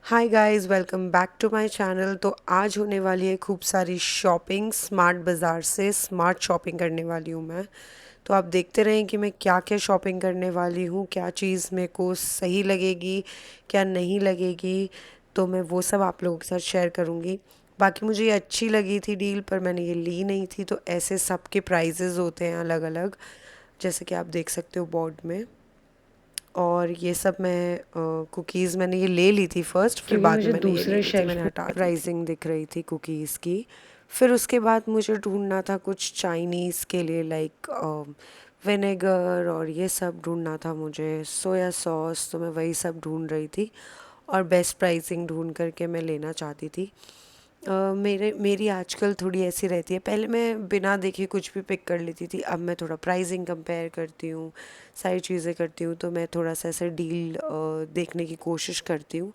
Hi guys, welcome back to my channel. तो आज होने वाली है खूब सारी शॉपिंग स्मार्ट बाज़ार से। स्मार्ट शॉपिंग करने वाली हूँ मैं। तो आप देखते रहें कि मैं क्या क्या शॉपिंग करने वाली हूँ, क्या चीज़ मेरे को सही लगेगी, क्या नहीं लगेगी। तो मैं वो सब आप लोगों के साथ शेयर करूँगी। बाकी मुझे ये अच्छी लगी थी डील, पर मैंने ये ली नहीं थी। तो ऐसे सबके प्राइजेज़ होते हैं अलग अलग, जैसे कि आप देख सकते हो बोर्ड में। और ये सब मैं कुकीज़ मैंने ये ले ली थी फर्स्ट, फिर क्योंकि बाद में मुझे मैंने ये ले दूसरे ली थी, शेल्फ मैंने में हटा दी। प्राइसिंग दिख रही थी कुकीज़ की। फिर उसके बाद मुझे ढूंढना था कुछ चाइनीज़ के लिए, लाइक विनेगर और ये सब ढूंढना था मुझे, सोया सॉस। तो मैं वही सब ढूंढ रही थी और बेस्ट प्राइसिंग ढूंढ करके मैं लेना चाहती थी। मेरी आजकल थोड़ी ऐसी रहती है, पहले मैं बिना देखे कुछ भी पिक कर लेती थी, अब मैं थोड़ा प्राइसिंग कंपेयर करती हूँ, सारी चीज़ें करती हूँ। तो मैं थोड़ा सा ऐसे डील देखने की कोशिश करती हूँ।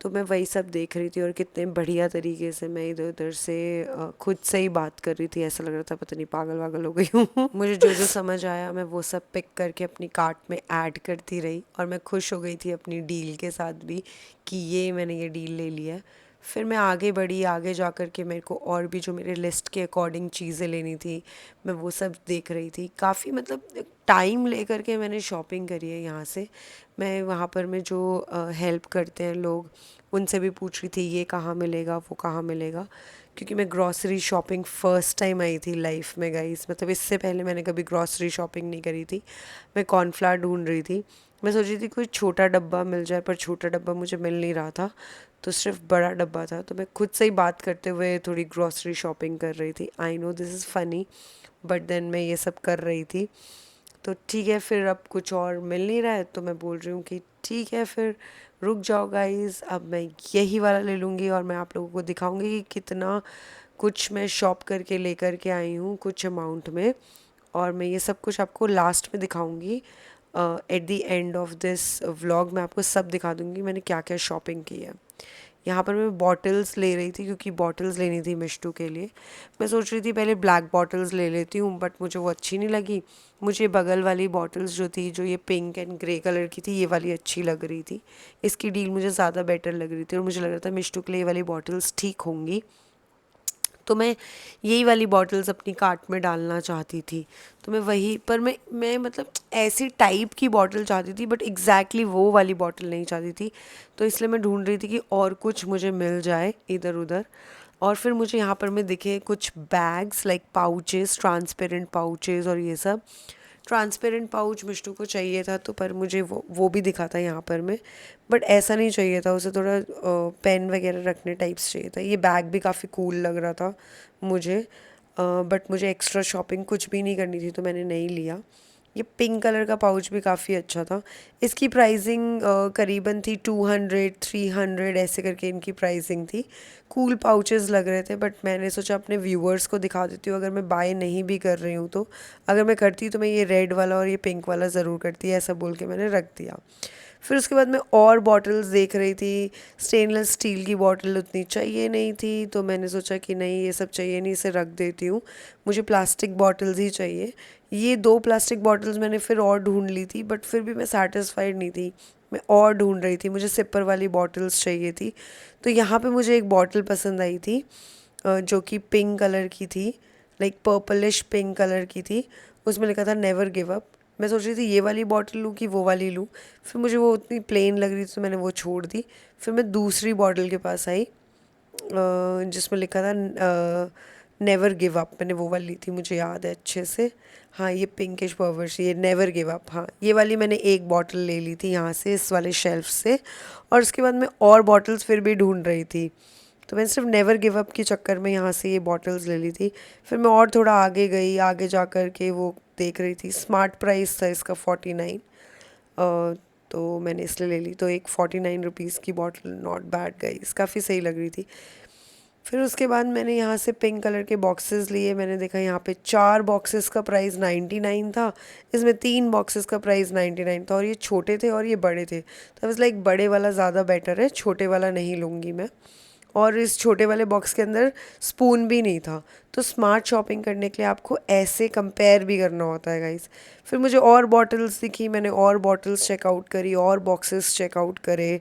तो मैं वही सब देख रही थी और कितने बढ़िया तरीके से मैं इधर उधर से खुद से ही बात कर रही थी। ऐसा लग रहा था पता नहीं पागल वागल हो गई हूँ। मुझे जो जो समझ आया मैं वो सब पिक करके अपनी कार्ट में ऐड करती रही, और मैं खुश हो गई थी अपनी डील के साथ भी कि ये मैंने ये डील ले लिया है। फिर मैं आगे बढ़ी, आगे जा कर के मेरे को और भी जो मेरे लिस्ट के अकॉर्डिंग चीज़ें लेनी थी, मैं वो सब देख रही थी। काफ़ी मतलब टाइम ले कर के मैंने शॉपिंग करी है यहाँ से। मैं वहाँ पर में जो हेल्प करते हैं लोग, उनसे भी पूछ रही थी ये कहाँ मिलेगा, वो कहाँ मिलेगा। क्योंकि मैं grocery shopping first time I थी लाइफ में गाइस, मतलब इससे पहले मैंने कभी ग्रॉसरी शॉपिंग नहीं करी थी। मैं कॉर्नफ्लावर ढूंढ रही थी। मैं सोच रही थी कोई छोटा डब्बा मिल जाए, पर छोटा डब्बा मुझे मिल नहीं रहा था, तो सिर्फ बड़ा डब्बा था। तो मैं खुद से ही बात करते हुए थोड़ी ग्रॉसरी शॉपिंग कर रही थी। I know this is funny, but then मैं ये सब कर रही थी। तो ठीक है, फिर अब कुछ और मिल नहीं रहा है, तो मैं बोल रही हूँ कि ठीक है फिर रुक जाओ गाइस, अब मैं यही वाला ले लूँगी और मैं आप लोगों को दिखाऊंगी कि कितना कुछ मैं शॉप करके लेकर के आई हूँ कुछ अमाउंट में। और मैं ये सब कुछ आपको लास्ट में दिखाऊंगी। At the end of this vlog मैं आपको सब दिखा दूंगी मैंने क्या क्या शॉपिंग की है। यहाँ पर मैं बॉटल्स ले रही थी क्योंकि बॉटल्स लेनी थी मिष्टू के लिए। मैं सोच रही थी पहले ब्लैक बॉटल्स ले लेती हूँ, बट मुझे वो अच्छी नहीं लगी। मुझे बगल वाली बॉटल्स जो थी, जो ये पिंक एंड ग्रे कलर की थी, ये वाली अच्छी लग रही थी। इसकी डील मुझे ज़्यादा बेटर लग रही थी और मुझे लग रहा था मिष्टू के लिए ये वाली बॉटल्स ठीक होंगी। तो मैं यही वाली बॉटल्स अपनी कार्ट में डालना चाहती थी। तो मैं वही, पर मैं मतलब ऐसी टाइप की बॉटल चाहती थी, बट एग्जैक्टली वो वाली बॉटल नहीं चाहती थी। तो इसलिए मैं ढूंढ रही थी कि और कुछ मुझे मिल जाए इधर उधर। और फिर मुझे यहाँ पर में दिखे कुछ bags, like pouches, transparent pouches और ये सब। ट्रांसपेरेंट पाउच मिष्टू को चाहिए था, तो पर मुझे वो भी दिखा था यहाँ पर में, बट ऐसा नहीं चाहिए था उसे। थोड़ा पेन वगैरह रखने टाइप्स चाहिए था। ये बैग भी काफ़ी कूल लग रहा था मुझे, बट मुझे एक्स्ट्रा शॉपिंग कुछ भी नहीं करनी थी, तो मैंने नहीं लिया। ये पिंक कलर का पाउच भी काफ़ी अच्छा था। इसकी प्राइसिंग करीबन थी 200 300 ऐसे करके इनकी प्राइसिंग थी। कूल पाउचेस लग रहे थे, बट मैंने सोचा अपने व्यूअर्स को दिखा देती हूँ, अगर मैं बाय नहीं भी कर रही हूँ तो। अगर मैं करती तो मैं ये रेड वाला और ये पिंक वाला ज़रूर करती, ऐसा बोल के मैंने रख दिया। फिर उसके बाद मैं और बॉटल्स देख रही थी। स्टेनलेस स्टील की बॉटल उतनी चाहिए नहीं थी, तो मैंने सोचा कि नहीं ये सब चाहिए नहीं, इसे रख देती हूँ। मुझे प्लास्टिक बॉटल्स ही चाहिए। ये दो प्लास्टिक बॉटल्स मैंने फिर और ढूंढ ली थी, बट फिर भी मैं सेटिस्फाइड नहीं थी। मैं और ढूंढ रही थी, मुझे सिपर वाली बॉटल्स चाहिए थी। तो यहाँ पे मुझे एक बॉटल पसंद आई थी, जो कि पिंक कलर की थी, लाइक पर्पलिश पिंक कलर की थी। उसमें लिखा था नेवर गिव अप। मैं सोच रही थी ये वाली बॉटल लूँ कि वो वाली लूँ। फिर मुझे वो उतनी प्लेन लग रही थी, तो मैंने वो छोड़ दी। फिर मैं दूसरी बॉटल के पास आई, जिसमें लिखा था नेवर गिव अप। मैंने वो वाली ली थी, मुझे याद है अच्छे से। हाँ, ये पिंकिश पर्वर्स, ये नेवर गिव अप, हाँ ये वाली मैंने एक बॉटल ले ली थी यहाँ से, इस वाले शेल्फ से। और उसके बाद मैं और बॉटल्स फिर भी ढूंढ रही थी, तो मैंने सिर्फ नेवर गिव अप के चक्कर में यहाँ से ये बॉटल्स ले ली थी। फिर मैं और थोड़ा आगे गई, आगे जा कर के वो देख रही थी। स्मार्ट प्राइस था इसका 49। तो मैंने इसलिए ले ली। तो एक 49 रुपीज़ की बॉटल, नॉट बैड गाइस, काफ़ी सही लग रही थी। फिर उसके बाद मैंने यहाँ से पिंक कलर के बॉक्सेस लिए। मैंने देखा यहाँ पे 4 बॉक्सेस का प्राइस 99 था, इसमें 3 बॉक्सेस का प्राइस 99 था, और ये छोटे थे और ये बड़े थे। तो बस लाइक बड़े वाला ज़्यादा बेटर है, छोटे वाला नहीं लूँगी मैं। और इस छोटे वाले बॉक्स के अंदर स्पून भी नहीं था। तो स्मार्ट शॉपिंग करने के लिए आपको ऐसे कंपेयर भी करना होता है गाइस। फिर मुझे और बॉटल्स दिखी, मैंने और बॉटल्स चेकआउट करी, और बॉक्सेस चेकआउट करे।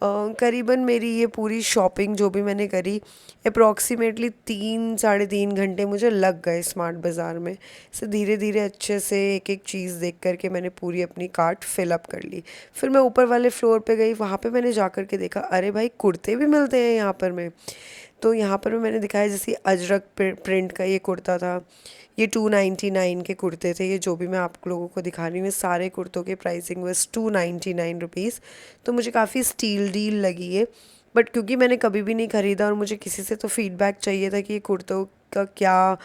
करीबन मेरी ये पूरी शॉपिंग जो भी मैंने करी अप्रॉक्सीमेटली 3 साढ़े 3 घंटे मुझे लग गए स्मार्ट बाज़ार में। से धीरे धीरे अच्छे से एक एक चीज़ देख कर के मैंने पूरी अपनी कार्ट फिल अप कर ली। फिर मैं ऊपर वाले फ्लोर पे गई, वहाँ पे मैंने जा कर के देखा, अरे भाई कुर्ते भी मिलते हैं यहाँ पर में। तो यहाँ पर मैंने दिखाया, जैसे अजरक प्रिंट का ये कुर्ता था, ये 299 के कुर्ते थे। ये जो भी मैं आप लोगों को दिखा रही हूँ, ये सारे कुर्तों के प्राइसिंग बस 299 रुपीज़। तो मुझे काफ़ी स्टील डील लगी है। बट क्योंकि मैंने कभी भी नहीं ख़रीदा और मुझे किसी से तो फीडबैक चाहिए था कि ये कुर्तों का क्या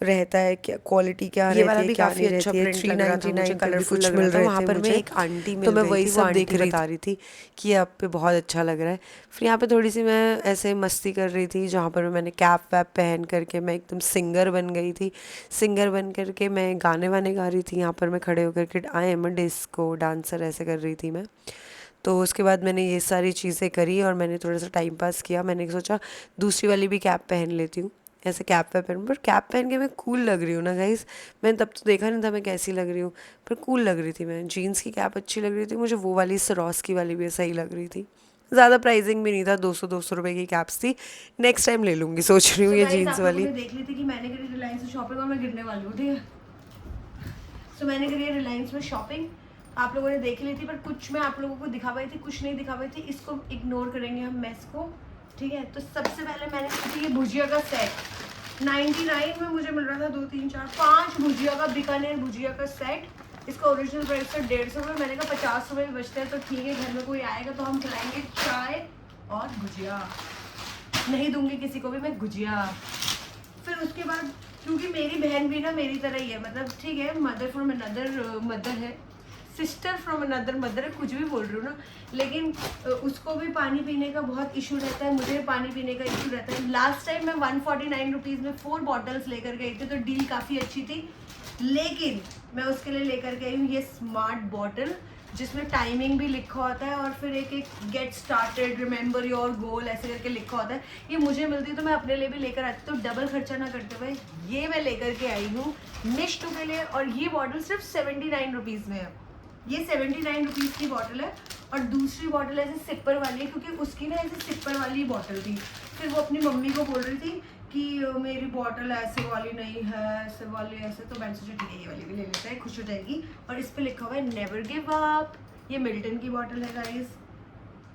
रहता है, क्या क्वालिटी क्या ये रहती वाला है, भी क्या काफ़ी नहीं अच्छा रहती है। प्रिंट थ्री लग रहा था, नाइन्टी मुझे नाइन पे भी कलरफुल कुछ लग मिल रहा था। रहे वहाँ थे पर मैं मुझे। एक आंटी तो मिल मैं गई वही थी, वो सब देख आंटी रही बता रही थी कि ये आप पे बहुत अच्छा लग रहा है। फिर यहाँ पे थोड़ी सी मैं ऐसे मस्ती कर रही थी, जहाँ पर मैंने कैप वैप पहन करके मैं एकदम सिंगर बन गई थी। सिंगर बन करके मैं गाने वाने गा रही थी। यहाँ पर मैं खड़े होकर के I am a disco dancer ऐसे कर रही थी मैं। तो उसके बाद मैंने ये सारी चीज़ें करी और मैंने थोड़ा सा टाइम पास किया। मैंने सोचा दूसरी वाली भी कैप पहन लेती हूँ, ऐसे कैप वैप पहन, पर कैप पहन के मैं कूल लग रही हूँ ना गाइस। मैंने तब तो देखा नहीं था मैं कैसी लग रही हूँ, पर कूल लग रही थी मैं। जीन्स की कैप अच्छी लग रही थी मुझे, वो वाली सरोस की वाली भी सही लग रही थी। ज़्यादा प्राइसिंग भी नहीं था, 200 रुपए की कैप्स थी। नेक्स्ट टाइम ले लूँगी सोच रही हूँ तो ये गाइस जीन्स आप लोगों वाली। ने देख ली थी कि मैंने करी रिलायंस से शॉपिंग और मैं गिरने वाली हूँ, ठीक है। तो मैंने करी है रिलायंस में शॉपिंग, आप लोगों ने देख ली थी, पर कुछ मैं आप लोगों को दिखा पाई थी, कुछ नहीं दिखा पाई थी। इसको इग्नोर करेंगे हम मैस को, ठीक है। तो सबसे पहले मैंने ली थी ये भुजिया का सेट, 99 में मुझे मिल रहा था। 2 3 4 5 भुजिया का, बीकानेर भुजिया का सेट। इसका ओरिजिनल प्राइस था 150 रुपये। मैंने कहा 50 रुपये बचते हैं तो ठीक है, घर में कोई आएगा तो हम खिलाएंगे चाय और भुजिया, नहीं दूंगी किसी को भी मैं गुजिया। फिर उसके बाद क्योंकि मेरी बहन भी ना मेरी तरह ही है, मतलब ठीक है, मदर फ्रॉम अनदर मदर है, सिस्टर फ्रॉम अनदर मदर है, कुछ भी बोल रही हूँ ना, लेकिन उसको भी पानी पीने का बहुत इशू रहता है, मुझे भी पानी पीने का इशू रहता है। लास्ट टाइम मैं 149 रुपीज़ में 4 बॉटल्स लेकर गई थी, तो डील काफ़ी अच्छी थी। लेकिन मैं उसके लिए लेकर के आई हूँ ये स्मार्ट बॉटल, जिसमें टाइमिंग भी लिखा होता है और फिर एक एक get started, remember your goal ऐसे करके लिखा होता है। ये मुझे मिलती तो मैं अपने लिए भी लेकर आती, तो डबल खर्चा ना करते हुए ये मैं लेकर के आई हूँ निष्ठू के लिए। और ये बॉटल सिर्फ 79 रुपीज़ में है, ये 79 रुपीज़ की बॉटल है। और दूसरी बॉटल ऐसे सिपर वाली है, क्योंकि उसकी ना ऐसे सिपर वाली बॉटल थी। फिर वो अपनी मम्मी को बोल रही थी कि मेरी बॉटल ऐसे वाली नहीं है, ऐसे वाली ऐसे, तो मैंने सोचा ठीक है ये वाली भी ले लेते हैं, खुश हो जाएगी। और इस पे लिखा हुआ है नेवर गिव अप। ये मिल्टन की बॉटल है गाइस,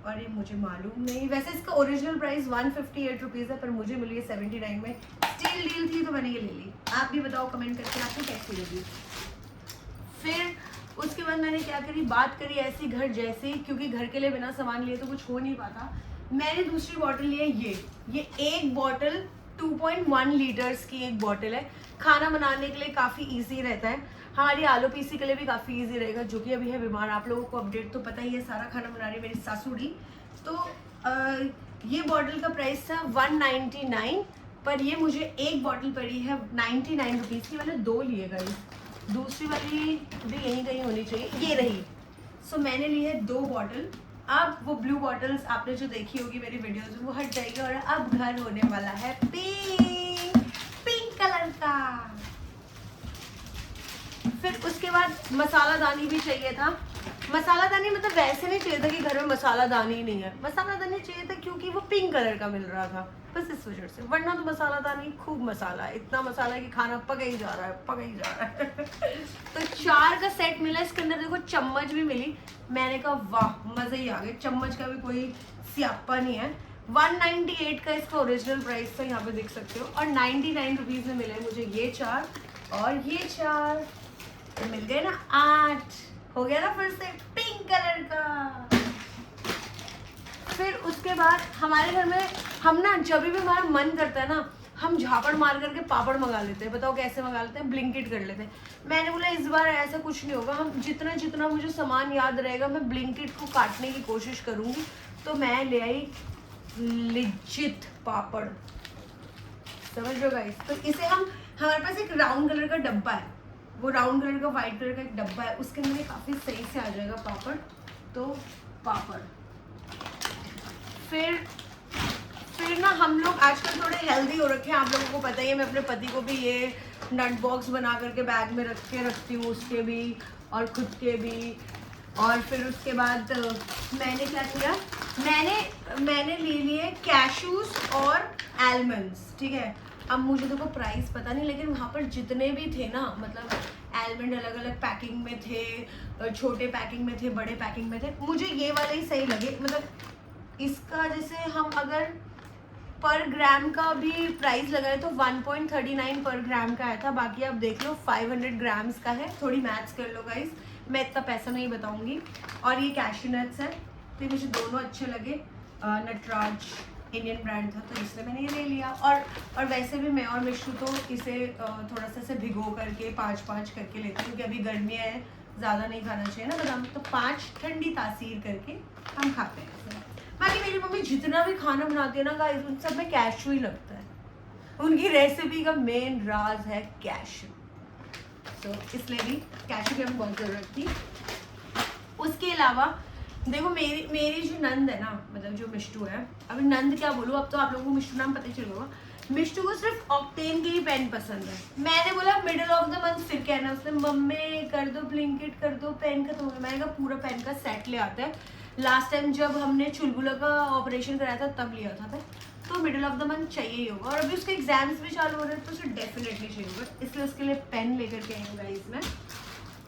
और ये मुझे मालूम नहीं, वैसे इसका ओरिजिनल प्राइस 158 रुपीज़ है, पर मुझे मिली है 79 में। स्टील डील थी तो मैंने ये ले ली। आप भी बताओ कमेंट करके आपको कैसी लगी। फिर उसके बाद मैंने क्या करी, बात करी ऐसी घर जैसी, क्योंकि घर के लिए बिना सामान लिए तो कुछ हो नहीं पाता। मैंने दूसरी बॉटल ली है ये एक बॉटल 2.1 लीटर्स की एक बॉटल है। खाना बनाने के लिए काफ़ी इजी रहता है, हमारी आलू पीसी के लिए भी काफ़ी इजी रहेगा, जो कि अभी है बीमार। आप लोगों को अपडेट तो पता ही है, सारा खाना बना रही है मेरी सासुड़ी। तो ये बॉटल का प्राइस था 199, पर ये मुझे एक बॉटल पड़ी है 99 रुपीज़ की। मैंने 2 लिए गाइस, दूसरी वाली भी यहीं कहीं होनी चाहिए, ये रही। सो मैंने ली है 2 बॉटल। अब वो ब्लू बॉटल्स आपने जो देखी होगी मेरी वीडियोस में, वो हट जाएगी और अब घर होने वाला है पिंक, पिंक कलर का। फिर उसके बाद मसाला दानी भी चाहिए था। मसाला दानी मतलब वैसे नहीं चाहिए था कि घर में मसाला दानी ही नहीं है, मसाला दानी चाहिए था क्योंकि वो पिंक कलर का मिल रहा था, बस इस वजह से। वरना तो मसाला दानी खूब मसाला है, इतना मसाला है कि खाना पक ही जा रहा है, पक ही जा रहा है। तो 4 का सेट मिला, इसके अंदर देखो चम्मच भी मिली। मैंने कहा वाह मज़े ही आ गए, चम्मच का भी कोई सियापा नहीं है। 198 का इसका ओरिजिनल प्राइस था, यहाँ पे देख सकते हो, और 99 रुपीज़ में मिले मुझे ये 4 और ये 4, तो मिल गए ना 8, हो गया ना फिर से पिंक कलर का। फिर उसके बाद हमारे घर में हम ना जब भी हमारा मन करता है ना, हम झापड़ मार करके पापड़ मंगा लेते हैं। बताओ कैसे मंगा लेते हैं, ब्लिंकिट कर लेते हैं। मैंने बोला इस बार ऐसा कुछ नहीं होगा, हम जितना जितना मुझे सामान याद रहेगा मैं ब्लिंकिट को काटने की कोशिश करूँगी। तो मैं ले आई लिजिट पापड़, समझ लो गाइस। तो इसे हम, हमारे पास एक राउंड कलर का डब्बा है, वो राउंड कलर का व्हाइट कलर का एक डब्बा है, उसके अंदर काफ़ी सही से आ जाएगा पापड़। तो पापड़ फिर ना हम लोग आजकल थोड़े हेल्दी हो रखे हैं, आप लोगों को पता ही है। मैं अपने पति को भी ये नट बॉक्स बना करके बैग में रख के रखती हूँ, उसके भी और खुद के भी। और फिर उसके बाद मैंने क्या किया, मैंने ले लिए कैशूज और आलमंड्स, ठीक है। अब मुझे तो प्राइस पता नहीं, लेकिन वहाँ पर जितने भी थे ना, मतलब आलमंड अलग अलग पैकिंग में थे, छोटे पैकिंग में थे, बड़े पैकिंग में थे। मुझे ये वाले ही सही लगे, मतलब इसका जैसे हम अगर पर ग्राम का भी प्राइस लगाए तो 1.39 पर ग्राम का आया था। बाकी आप देख लो 500 ग्राम्स का है, थोड़ी मैथ्स कर लो गाइस, मैं इतना पैसा नहीं बताऊंगी। और ये कैशू नट्स है, तो मुझे दोनों अच्छे लगे। नटराज इंडियन ब्रांड था तो इसलिए मैंने ये ले लिया। और वैसे भी मैं और मिशू तो इसे थोड़ा सा भिगो करके 5-5 करके लेते हैं, क्योंकि अभी गर्मियाँ हैं, ज़्यादा नहीं खाना चाहिए ना बादाम, तो 5 ठंडी तासीर करके हम खाते हैं ऐसे। बाकी मेरी मम्मी जितना भी खाना बनाती है ना गाइस, उन सब में कैशू ही लगता है। उनकी रेसिपी का मेन राज है कैशू, तो इसलिए भी कैशू की हमें बहुत ज़रूरत थी। उसके अलावा देखो मेरी जो नंद है ना, मतलब जो मिष्टू है, अभी नंद क्या बोलूँ, अब तो आप लोगों को मिष्टू नाम पता ही चल होगा। मिष्टू को सिर्फ ऑक्टेन के ही पेन पसंद है। मैंने बोला मिडिल ऑफ द मंथ फिर कहना, उसने मम्मी कर दो ब्लिंकिट कर दो, पेन खत्म हो गया। मैंने कहा पूरा पेन का सेट ले आता है, लास्ट टाइम जब हमने चुलबुला का ऑपरेशन कराया था तब लिया था मैं, तो मिडिल ऑफ द मंथ चाहिए ही होगा। और अभी उसके एग्जाम्स भी चालू हो रहे हैं तो उसे डेफिनेटली चाहिए होगा, इसलिए उसके लिए पेन लेकर के आई हूँ गाइस मैं।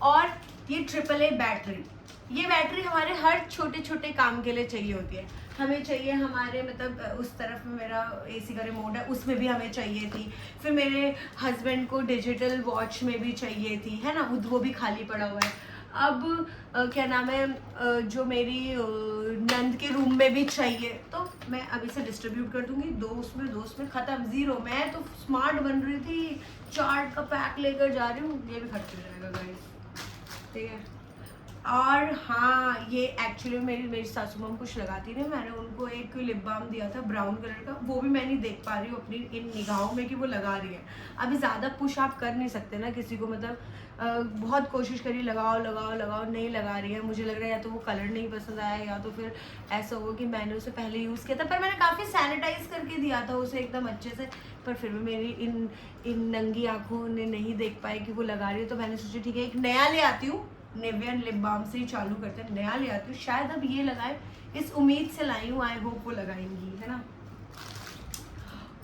और ये AAA बैटरी, ये बैटरी हमारे हर छोटे छोटे काम के लिए चाहिए होती है। हमें चाहिए हमारे मतलब उस तरफ में मेरा AC का रिमोट है, उसमें भी हमें चाहिए थी। फिर मेरे हस्बैंड को डिजिटल वॉच में भी चाहिए थी, है ना, वो भी खाली पड़ा हुआ है। अब क्या नाम है, जो मेरी नंद के रूम में भी चाहिए, तो मैं अभी से डिस्ट्रीब्यूट कर दूंगी, दो उसमें ख़त्म, ज़ीरो। मैं तो स्मार्ट बन रही थी, चार्ट का पैक लेकर जा रही हूँ, ये भी खत्म हो जाएगा गाइस, ठीक है। और हाँ, ये एक्चुअली मेरी सासू माँ कुछ लगाती नहीं, मैंने उनको एक लिप बाम दिया था ब्राउन कलर का, वो भी मैं नहीं देख पा रही हूँ अपनी इन निगाहों में कि वो लगा रही है। अभी ज़्यादा पुश आप कर नहीं सकते ना किसी को, मतलब बहुत कोशिश करी लगाओ लगाओ लगाओ, नहीं लगा रही है। मुझे लग रहा है या तो वो कलर नहीं पसंद आया, या तो फिर ऐसा होगा कि मैंने उसे पहले यूज़ किया था, पर मैंने काफ़ी सैनिटाइज करके दिया था उसे एकदम अच्छे से, पर फिर भी मेरी इन नंगी आँखों ने नहीं देख पाई कि वो लगा रही है। तो मैंने सोचा ठीक है, एक नया ले आती हूँ, निविया लिप बाम से ही चालू करते हैं, नया ले आती हूँ, शायद अब ये लगाए, इस उम्मीद से लाई हूँ, आई होप वो लगाएंगी, है ना।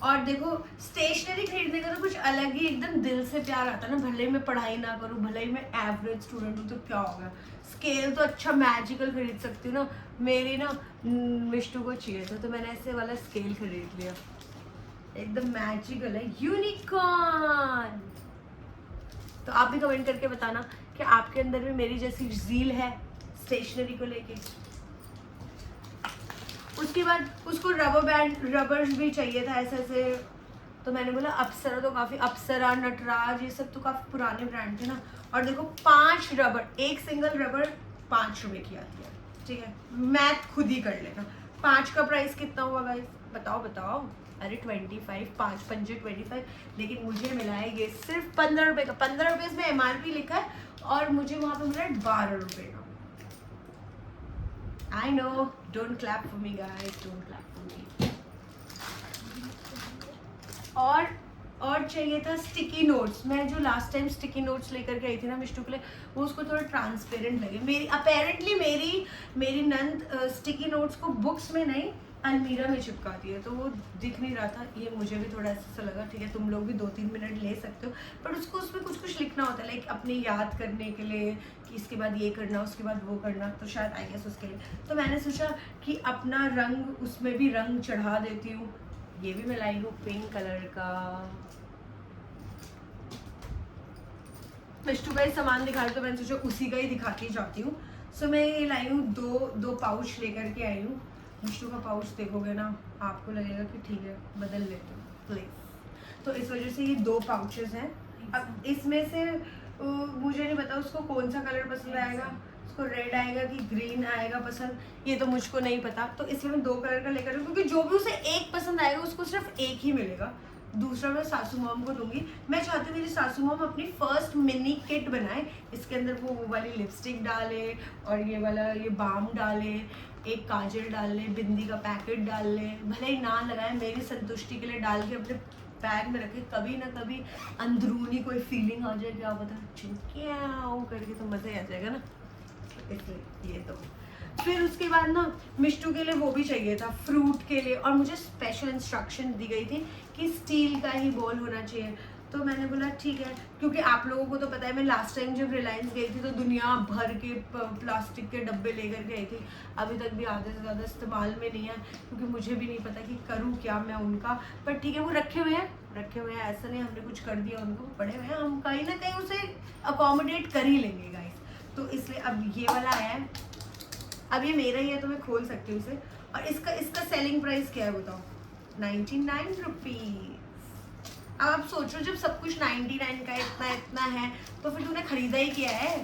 और देखो स्टेशनरी खरीदने का तो कुछ अलग ही एकदम दिल से प्यार आता है ना, भले ही मैं पढ़ाई ना करूँ, भले ही मैं एवरेज स्टूडेंट हूँ, तो क्या होगा, स्केल तो अच्छा मैजिकल खरीद सकती हूँ ना। मेरी ना मिष्टू को चाहिए था, तो मैंने ऐसे वाला स्केल खरीद लिया, एकदम मैजिकल है, यूनिकॉर्न। तो आप भी कमेंट करके बताना कि आपके अंदर भी मेरी जैसी ज़ील है स्टेशनरी को लेके। उसके बाद उसको रबर्स भी चाहिए था ऐसे ऐसे, तो मैंने बोला अप्सरा, तो काफ़ी अप्सरा, नटराज, ये सब तो काफ़ी पुराने ब्रांड थे ना। और देखो 5 रबर, एक सिंगल रबर 5 रुपये की आती है, ठीक है, मैथ खुद ही कर लेना। 5 का प्राइस कितना हुआ गाइस, बताओ। अरे 25, 5 पंजे 25, लेकिन मुझे मिला है ये सिर्फ 15 रुपये का। 15 रुपये इसमें MRP लिखा है, और मुझे वहाँ पे मिला है 12 रुपये का। I know, don't clap for me guys, don't clap for me. और चाहिए था स्टिकी नोट्स। मैं जो लास्ट टाइम स्टिकी नोट्स लेकर के आई थी ना मिष्टू के लिए, वो उसको थोड़ा ट्रांसपेरेंट लगे। मेरी अपेरेंटली मेरी नंद स्टिकी नोट्स को बुक्स में नहीं अलमीरा में चिपकाती है, तो वो दिख नहीं रहा था। ये मुझे भी थोड़ा ऐसा लगा, ठीक है तुम लोग भी 2-3 मिनट ले सकते हो, पर उसको उसमें कुछ लिखना होता है, लाइक अपने याद करने के लिए कि इसके बाद ये करना, उसके बाद वो करना, तो शायद आई गेस उसके लिए। तो मैंने सोचा कि अपना रंग उसमें भी रंग चढ़ा देती हूँ। ये भी मैं लाई हूँ पिंक कलर का। मिष्टू का ही सामान दिखा रही, तो मैंने सोचा उसी का ही दिखाती जाती हूँ। सो मैं ये लाई हूँ, दो पाउच लेकर के आई हूँ। मिष्टू का पाउच देखोगे ना, आपको लगेगा कि ठीक है बदल लेते हो प्लीज। तो इस वजह से ये 2 पाउचेस हैं। अब इसमें से मुझे नहीं पता उसको कौन सा कलर पसंद आएगा, उसको रेड आएगा कि ग्रीन आएगा पसंद, ये तो मुझको नहीं पता। तो इसलिए मैं 2 कलर का लेकर, क्योंकि जो भी उसे एक पसंद आएगा उसको सिर्फ एक ही मिलेगा, दूसरा मैं सासू मॉम को दूंगी। मैं चाहती हूँ मेरी सासू मॉम अपनी फर्स्ट मिनी किट बनाए, इसके अंदर वो वाली लिपस्टिक डाले, और ये बाम डाले, एक काजल डाल ले, बिंदी का पैकेट डाल ले, भले ही ना लगाए, मेरी संतुष्टि के लिए डाल के अपने बैग में रखे, कभी ना कभी अंदरूनी कोई फीलिंग आ जाए, क्या पता चिंक्याओ करके, तो मज़ा ही आ जाएगा ना। इसलिए ये तो फिर उसके बाद ना मिष्टू के लिए वो भी चाहिए था, फ्रूट के लिए, और मुझे स्पेशल इंस्ट्रक्शन दी गई थी कि स्टील का ही बोल होना चाहिए। तो मैंने बोला ठीक है, क्योंकि आप लोगों को तो पता है मैं लास्ट टाइम जब रिलायंस गई थी तो दुनिया भर के प्लास्टिक के डब्बे लेकर गई थी, अभी तक भी आधे से ज़्यादा इस्तेमाल में नहीं है, क्योंकि मुझे भी नहीं पता कि करूँ क्या मैं उनका। पर ठीक है, वो रखे हुए हैं, ऐसा नहीं हमने कुछ कर दिया उनको, पड़े हुए हैं, हम कहीं ना कहीं उसे अकोमोडेट कर ही लेंगे गाइस। तो इसलिए अब ये वाला आया है, अब ये मेरा ही है तो मैं खोल सकती हूँ इसे। और इसका सेलिंग प्राइस क्या है बताओ? 99 रुपीज़। अब आप सोचो, जब सब कुछ 99 का इतना है तो फिर तूने खरीदा ही क्या है?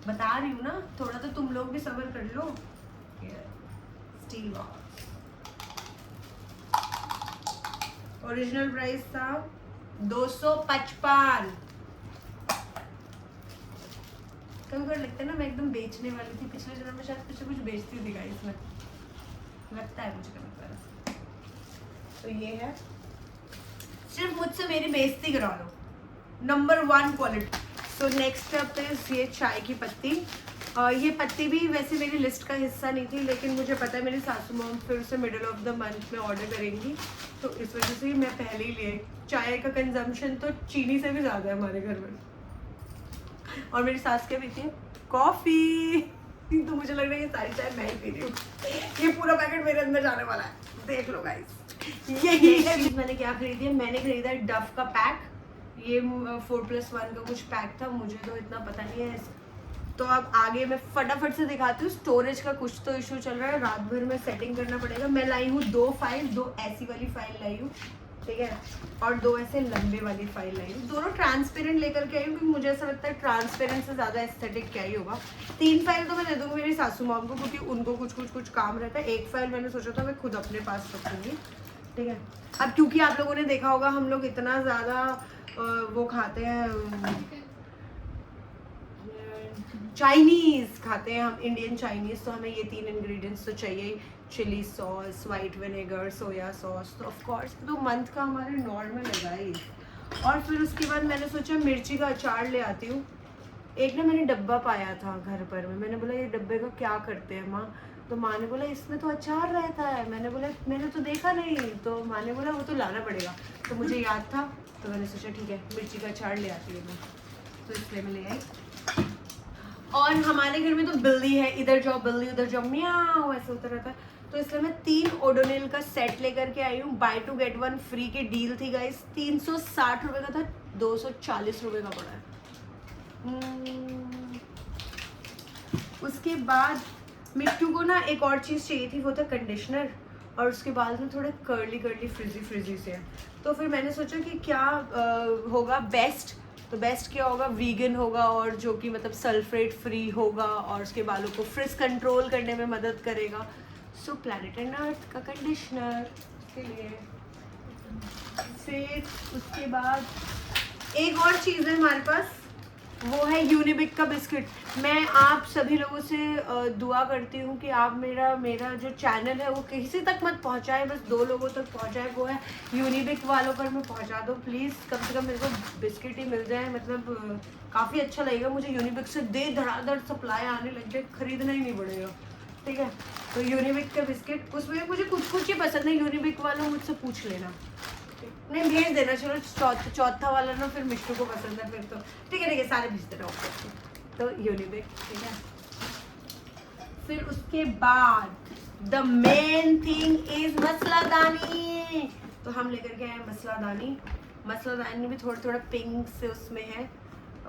बता रही हूँ ना, थोड़ा तो तुम लोग भी सब्र कर लो। स्टील बॉक्स, ओरिजिनल प्राइस था 255। कभी कभी लगता है ना मैं एकदम बेचने वाली थी, पिछले जन्म में शायद कुछ बेचती थी गाइस में, लगता है मुझे कभी कभी। तो ये है, सिर्फ मुझसे मेरी बेइज्जती करा लो, number 1 quality. So next up is ये चाय की पत्ती। ये पत्ती भी वैसे मेरी लिस्ट का हिस्सा नहीं थी, लेकिन मुझे पता है मेरी सासू मॉम फिर उसे मिडिल ऑफ द मंथ में ऑर्डर करेंगी, तो इस वजह से मैं पहले ही ले। चाय का कंजम्पशन तो चीनी से भी ज़्यादा है हमारे घर में, और मेरी सास क्या पीती है? कॉफ़ी। तो मुझे लग रहा है ये सारी चाय मैं ही पी रही हूँ, ये पूरा पैकेट मेरे अंदर जाने वाला है, देख लो गाइस। यही है मैंने क्या खरीदी है, मैंने खरीदा है डव का पैक, ये 4+1 का कुछ पैक था, मुझे तो इतना पता नहीं है। तो अब आगे मैं फटाफट से दिखाती हूँ। स्टोरेज का कुछ तो इशू चल रहा है, रात भर में सेटिंग करना पड़ेगा। मैं लाई हूँ 2 फाइल, 2 ऐसी वाली फाइल लाई हूँ, ठीक है, और 2 ऐसे लंबे वाली फाइल लाई हूँ, दोनों ट्रांसपेरेंट लेकर के आई हूँ, क्योंकि मुझे ऐसा लगता है ट्रांसपेरेंट से ज़्यादा एस्थेटिक क्या ही होगा। 3 फाइल तो मैं दे दूँगी मेरी सासू मॉम को, क्योंकि उनको कुछ काम रहता है। 1 फाइल मैंने सोचा था मैं खुद अपने पास रखूँगी, ठीक है। अब क्योंकि आप लोगों ने देखा होगा हम लोग इतना ज़्यादा वो खाते हैं, चाइनीज़ खाते हैं हम, इंडियन चाइनीज़, तो हमें ये 3 इंग्रेडिएंट्स तो चाहिए ही, chilli sauce, white vinegar, soya sauce, तो ऑफ कोर्स तो मंथ का हमारे नॉर्मल है गाइस। और फिर उसके बाद मैंने सोचा मिर्ची का अचार ले आती हूँ। एक ना मैंने डब्बा पाया था घर पर में, मैंने बोला ये डब्बे का क्या करते हैं माँ? तो माँ ने बोला इसमें तो अचार रहता है। मैंने बोला मैंने तो देखा नहीं, तो माँ ने बोला वो तो लाना पड़ेगा। तो मुझे याद था, तो मैंने सोचा ठीक है मिर्ची का अचार ले आती हूँ मैं, तो इसलिए मैं ले आई। और हमारे घर में तो बिल्ली है, इधर जाओ बिल्ली उधर जाओ म्याऊ, ऐसे होता रहता है, तो इसलिए मैं 3 ओडोनिल का सेट लेकर के आई हूँ। बाय 2 गेट 1 फ्री की डील थी गाइस, 360 रुपये का था, 240 रुपये का पड़ा है। उसके बाद मिट्टू को ना एक और चीज़ चाहिए थी, वो था कंडीशनर, और उसके बाल में थोड़े कर्ली फ्रिजी से है। तो फिर मैंने सोचा कि क्या होगा बेस्ट, तो बेस्ट क्या होगा, वीगन होगा, और जो कि मतलब सल्फेट फ्री होगा, और उसके बालों को फ्रिज कंट्रोल करने में मदद करेगा। सो प्लैनेट एंड अर्थ का कंडीशनर के लिए। फिर उसके बाद एक और चीज़ है हमारे पास, वो है यूनिबिक का बिस्किट। मैं आप सभी लोगों से दुआ करती हूँ कि आप मेरा जो चैनल है वो किसी तक मत पहुँचाए, बस 2 लोगों तक पहुँचाए, वो है यूनिबिक वालों पर मैं पहुँचा दो प्लीज़। कम से कम मेरे को बिस्किट ही मिल जाए, मतलब काफ़ी अच्छा लगेगा मुझे। यूनिबिक से धड़ाधड़ सप्लाई आने लग जाए, खरीदना ही नहीं पड़ेगा, ठीक है। तो यूनिबिक का बिस्किट, उसमें मुझे कुछ ही पसंद है, यूनिबिक वालों मुझसे पूछ लेना, नहीं भेज देना। चलो चौथा वाला ना फिर मिट्टू को पसंद है, फिर तो ठीक है सारे भेज देना ओके। तो यूनिबिक, ठीक है। फिर उसके बाद द मेन थिंग इज मसलादानी। तो हम लेकर के आए मसलादानी भी थोड़ा पिंक से उसमें है,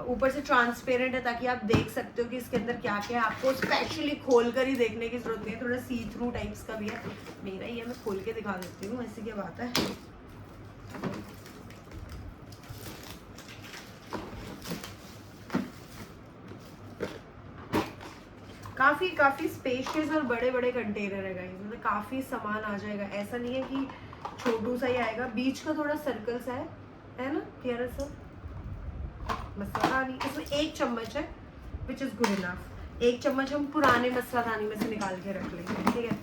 ऊपर से ट्रांसपेरेंट है ताकि आप देख सकते हो कि इसके अंदर क्या क्या है। आपको स्पेशली खोल कर ही देखने की जरूरत नहीं है, थोड़ा सी थ्रू टाइप्स का भी है। मेरा ही है, मैं खोल के दिखा देती हूँ, ऐसी क्या बात है। काफी स्पेशियस और बड़े बड़े कंटेनर है गाइस, मतलब काफी सामान आ जाएगा। ऐसा नहीं है कि छोटू सा ही आएगा, बीच का थोड़ा सर्कल सा है ना प्यारा सा। मसालादानी, इसमें 1 चम्मच है विच इज गुड इनफ। 1 चम्मच हम पुराने मसालादानी में से निकाल के रख लेंगे, ठीक है।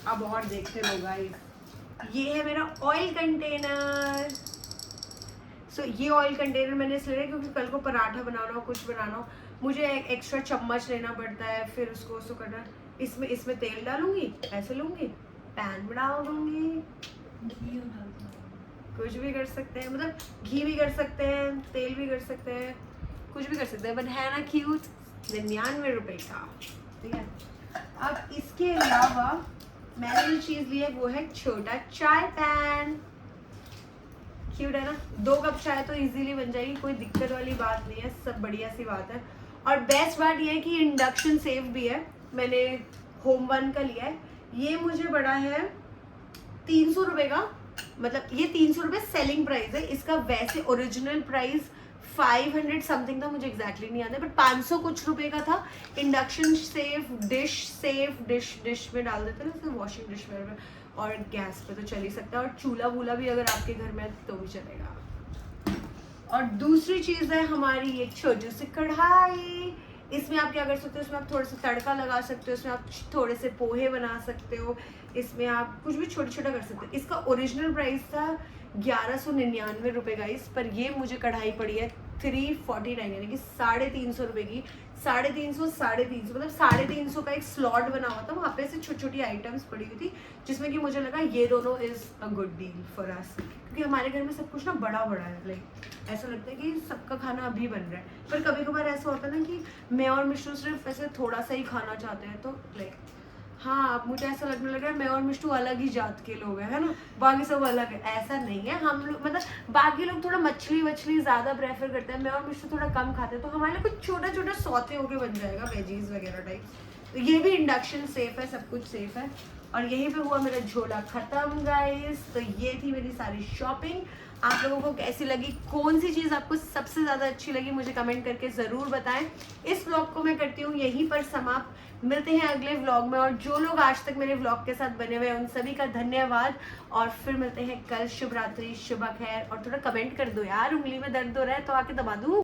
अब और देखते रहो गाइस, ये है मेरा ऑयल कंटेनर। सो ये ऑयल कंटेनर मैंने इसलिए लिया क्योंकि कल को पराठा बनाना हो, कुछ बनाना हो, मुझे एक एक्स्ट्रा चम्मच लेना पड़ता है, फिर उसको करना। इसमें इसमें तेल डालूंगी, ऐसे लूंगी, पैन में डाल दूंगी, घी और हल्का कुछ भी कर सकते हैं, मतलब घी भी कर सकते हैं, तेल भी कर सकते हैं, कुछ भी कर सकते हैं, बट है ना क्यूट, 99 रुपए का, ठीक है। अब इसके अलावा मैंने जो चीज़ ली है वो है छोटा चाय पैन। क्यूट है ना, 2 कप चाय तो इजीली बन जाएगी, कोई दिक्कत वाली बात नहीं है, सब बढ़िया सी बात है। और बेस्ट बात ये है कि इंडक्शन सेफ भी है। मैंने होम वन का लिया है, ये मुझे पड़ा है 300 रुपये का, मतलब ये 300 रुपये सेलिंग प्राइस है, इसका वैसे ओरिजिनल प्राइस 500 समथिंग था, मुझे एग्जैक्टली नहीं याद है, बट 500 कुछ रुपए का था। इंडक्शन सेफ, डिश में डाल देते हैं ना, वॉशिंग डिश में, और गैस पे तो चल ही सकता है, और चूल्हा वूल्हा भी अगर आपके घर में है तो भी चलेगा। और दूसरी चीज़ है हमारी एक छोटी सी कढ़ाई। इसमें आप क्या कर सकते हो, इसमें आप थोड़ा सा तड़का लगा सकते हो, इसमें आप थोड़े से पोहे बना सकते हो, इसमें आप कुछ भी छोटा छोटा कर सकते हो। इसका ओरिजिनल प्राइस था 1199 रुपये का, इस पर ये मुझे कढ़ाई पड़ी है 349, यानी कि 350 रुपये की। 350 मतलब 350 का एक स्लॉट बना हुआ था, वहाँ पे से छोटी छोटी आइटम्स पड़ी हुई थी, जिसमें कि मुझे लगा ये दोनों is a good deal for us, क्योंकि हमारे घर में सब कुछ ना बड़ा बड़ा है, लाइक ऐसा लगता है कि सबका खाना अभी बन रहा है। पर कभी कभार ऐसा होता है ना कि मैं और मिष्टू सिर्फ ऐसे थोड़ा सा ही खाना चाहते हैं, तो लाइक हाँ, अब मुझे ऐसा लगने लगा है मैं और मिष्टू अलग ही जात के लोग हैं, है ना, बाकी सब अलग है। ऐसा नहीं है, हम लोग मतलब बाकी लोग थोड़ा मछली वछली ज़्यादा प्रेफर करते हैं, मैं और मिष्टू थोड़ा कम खाते हैं, तो हमारे लिए कुछ छोटा छोटा सौते होके बन जाएगा, वेजीज वगैरह टाइप। तो ये भी इंडक्शन सेफ है, सब कुछ सेफ है। और यहीं पे हुआ मेरा झोला खत्म गाइस। तो ये थी मेरी सारी शॉपिंग। आप लोगों को कैसी लगी, कौन सी चीज़ आपको सबसे ज़्यादा अच्छी लगी, मुझे कमेंट करके ज़रूर बताएं। इस व्लॉग को मैं करती हूँ यहीं पर समाप्त, मिलते हैं अगले व्लॉग में। और जो लोग आज तक मेरे व्लॉग के साथ बने हुए हैं उन सभी का धन्यवाद, और फिर मिलते हैं कल। शुभ रात्रि, शुभ खैर। और थोड़ा कमेंट कर दो यार, उंगली में दर्द हो रहा है तो आके दबा दूँ।